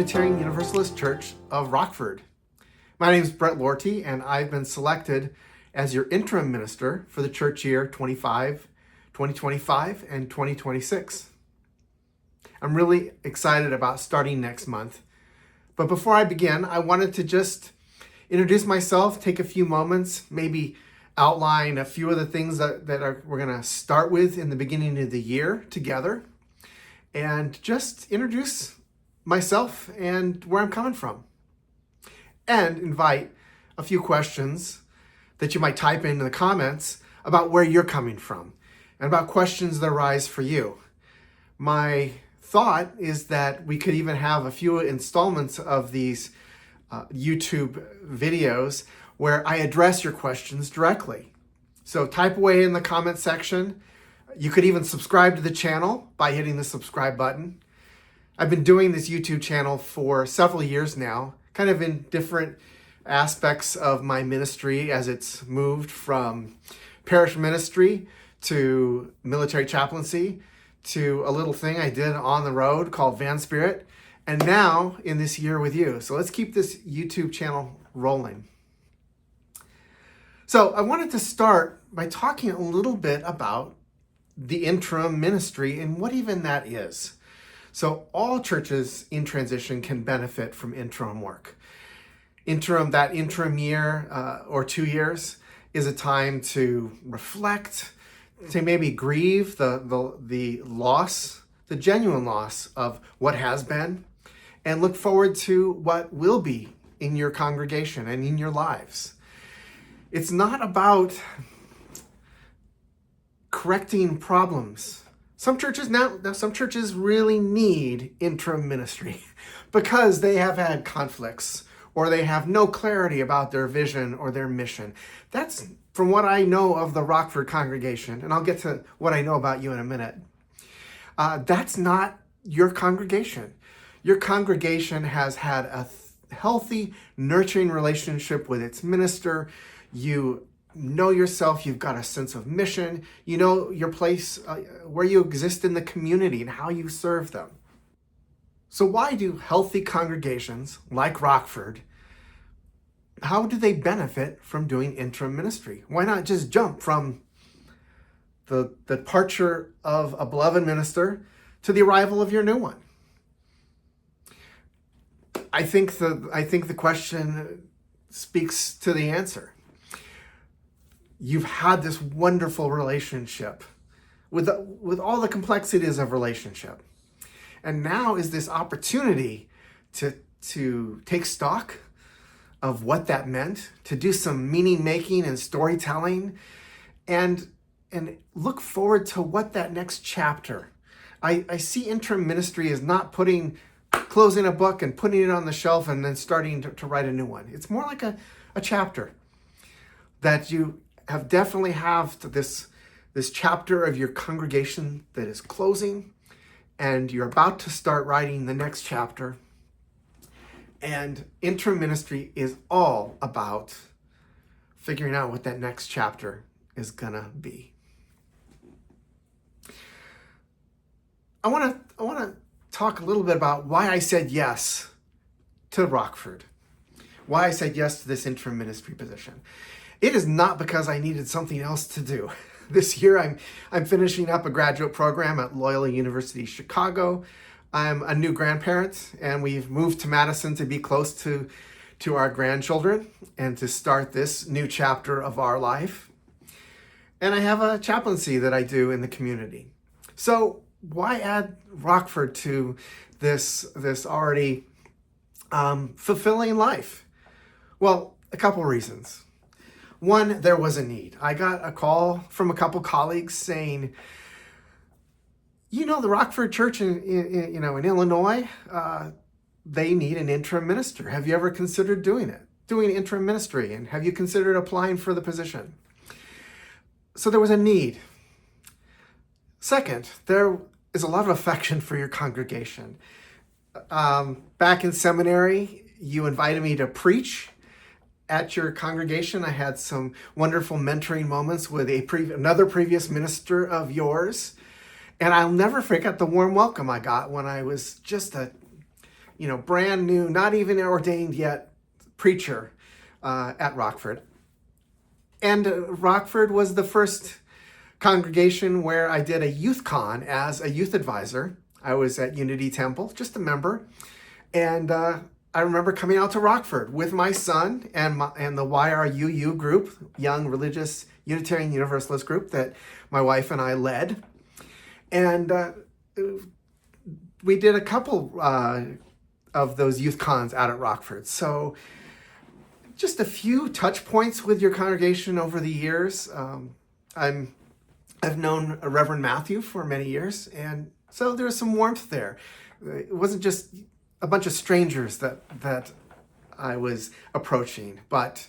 Unitarian Universalist Church of Rockford. My name is Bret Lortie, and I've been selected as your interim minister for the church year 2025, and 2026. I'm really excited about starting next month. But before I begin, I wanted to just introduce myself, take a few moments, maybe outline a few of the things that we're going to start with in the beginning of the year together, and just introduce myself and where I'm coming from, and invite a few questions that you might type into the comments about where you're coming from and about questions that arise for you. My thought is that we could even have a few installments of these YouTube videos where I address your questions directly. So type away in the comment section. You could even subscribe to the channel by hitting the subscribe button. I've been doing this YouTube channel for several years now, kind of in different aspects of my ministry as it's moved from parish ministry to military chaplaincy to a little thing I did on the road called Van Spirit, and now in this year with you. So let's keep this YouTube channel rolling. So I wanted to start by talking a little bit about the interim ministry and what even that is. So all churches in transition can benefit from interim work. That interim year or 2 years is a time to reflect, to maybe grieve the loss, the genuine loss of what has been, and look forward to what will be in your congregation and in your lives. It's not about correcting problems. Some churches some churches really need interim ministry because they have had conflicts or they have no clarity about their vision or their mission. That's from what I know of the Rockford congregation, and I'll get to what I know about you in a minute. That's not your congregation. Your congregation has had a healthy, nurturing relationship with its minister. You know yourself, you've got a sense of mission, you know your place, where you exist in the community and how you serve them. So why do healthy congregations like Rockford, how do they benefit from doing interim ministry? Why not just jump from the departure of a beloved minister to the arrival of your new one? I think the question speaks to the answer. You've had this wonderful relationship with all the complexities of relationship. And now is this opportunity to take stock of what that meant, to do some meaning making and storytelling, and look forward to what that next chapter. I see interim ministry as not closing a book and putting it on the shelf and then starting to write a new one. It's more like a chapter that you definitely have this chapter of your congregation that is closing, and you're about to start writing the next chapter. And interim ministry is all about figuring out what that next chapter is gonna be. I wanna talk a little bit about why I said yes to Rockford, why I said yes to this interim ministry position. It is not because I needed something else to do. This year, I'm finishing up a graduate program at Loyola University Chicago. I'm a new grandparent, and we've moved to Madison to be close to our grandchildren and to start this new chapter of our life. And I have a chaplaincy that I do in the community. So why add Rockford to this already fulfilling life? Well, a couple reasons. One, there was a need. I got a call from a couple colleagues saying, the Rockford Church in Illinois, they need an interim minister. Have you ever considered doing interim ministry? And have you considered applying for the position? So there was a need. Second, there is a lot of affection for your congregation. Back in seminary, you invited me to preach at your congregation. I had some wonderful mentoring moments with another previous minister of yours. And I'll never forget the warm welcome I got when I was just a brand new, not even ordained yet preacher at Rockford. And Rockford was the first congregation where I did a youth con as a youth advisor. I was at Unity Temple, just a member. And I remember coming out to Rockford with my son and the YRUU group, Young Religious Unitarian Universalist group that my wife and I led. And we did a couple of those youth cons out at Rockford. So just a few touch points with your congregation over the years. I've known Reverend Matthew for many years, and so there's some warmth there. It wasn't just a bunch of strangers that I was approaching, but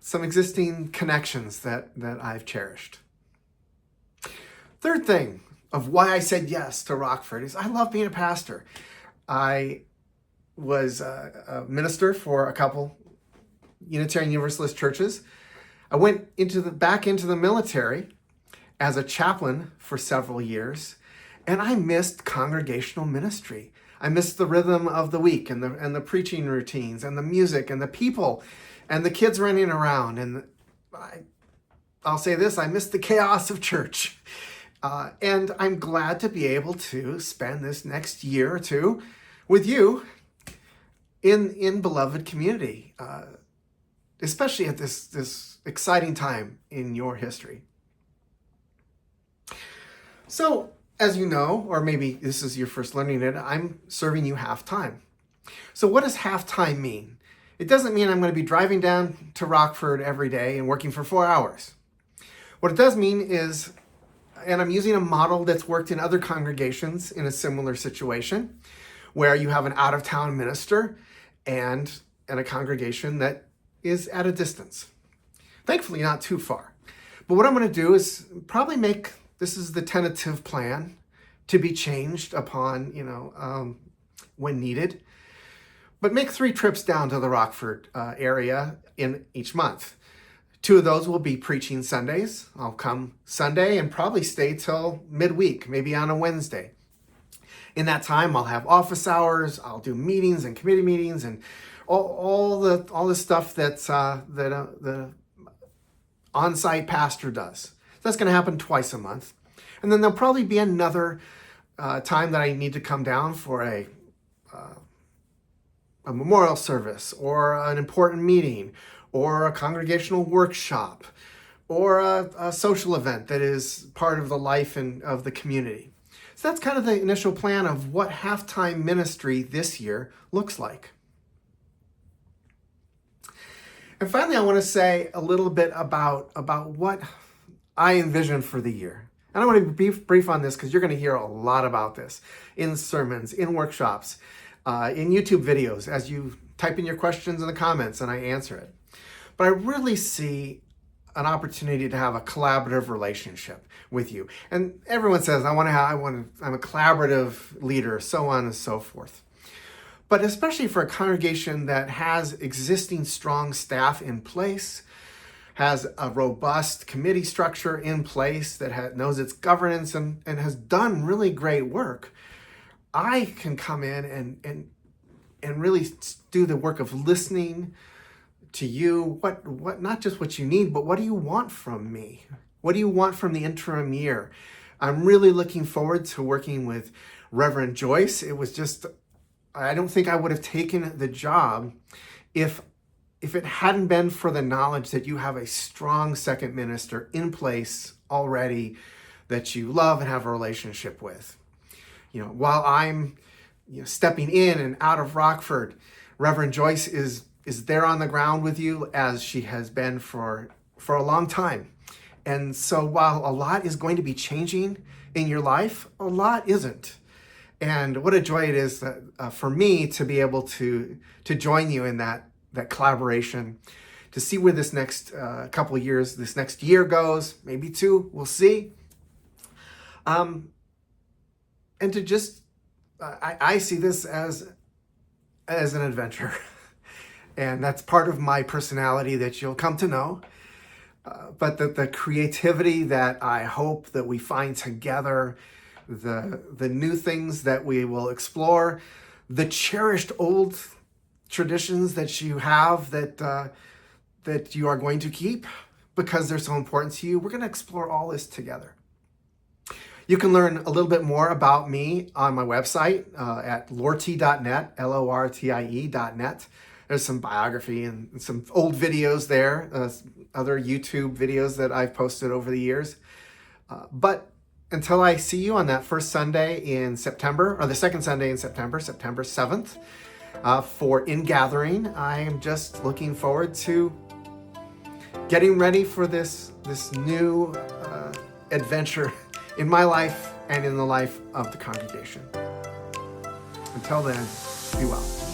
some existing connections that I've cherished. Third thing of why I said yes to Rockford is I love being a pastor. I was a minister for a couple Unitarian Universalist churches. I went back into the military as a chaplain for several years, and I missed congregational ministry. I missed the rhythm of the week and the preaching routines and the music and the people and the kids running around. And I'll say this, I missed the chaos of church. And I'm glad to be able to spend this next year or two with you in beloved community, especially at this exciting time in your history. So, as you know, or maybe this is your first learning it, I'm serving you half-time. So what does half-time mean? It doesn't mean I'm going to be driving down to Rockford every day and working for 4 hours. What it does mean is, and I'm using a model that's worked in other congregations in a similar situation, where you have an out-of-town minister and a congregation that is at a distance. Thankfully, not too far. But what I'm going to do is probably this is the tentative plan to be changed upon, when needed. But make 3 trips down to the Rockford area in each month. 2 of those will be preaching Sundays. I'll come Sunday and probably stay till midweek, maybe on a Wednesday. In that time, I'll have office hours. I'll do meetings and committee meetings and all the stuff that the on-site pastor does. That's going to happen twice a month. And then there'll probably be another time that I need to come down for a memorial service or an important meeting or a congregational workshop or a social event that is part of the life of the community. So that's kind of the initial plan of what half-time ministry this year looks like. And finally, I want to say a little bit about what I envision for the year. And I want to be brief on this because you're going to hear a lot about this in sermons, in workshops, in YouTube videos as you type in your questions in the comments and I answer it. But I really see an opportunity to have a collaborative relationship with you. And everyone says, I'm a collaborative leader, so on and so forth. But especially for a congregation that has existing strong staff in place, has a robust committee structure in place that knows its governance and has done really great work, I can come in and really do the work of listening to you, what not just what you need, but what do you want from me? What do you want from the interim year? I'm really looking forward to working with Reverend Joyce. It was just, I don't think I would have taken the job if it hadn't been for the knowledge that you have a strong second minister in place already that you love and have a relationship with. While I'm stepping in and out of Rockford, Reverend Joyce is there on the ground with you as she has been for a long time. And so while a lot is going to be changing in your life, a lot isn't. And what a joy it is for me to be able to join you in that collaboration, to see where this next couple of years, this next year goes, maybe 2, we'll see. And to just, I see this as an adventure. And that's part of my personality that you'll come to know. But the creativity that I hope that we find together, the new things that we will explore, the cherished old traditions that you have that you are going to keep because they're so important to you. We're going to explore all this together. You can learn a little bit more about me on my website at lortie.net, LORTIE.net. There's some biography and some old videos there, other YouTube videos that I've posted over the years. But until I see you on that first Sunday in September, or the second Sunday in September, September 7th, for In Gathering, I am just looking forward to getting ready for this new adventure in my life and in the life of the congregation. Until then, be well.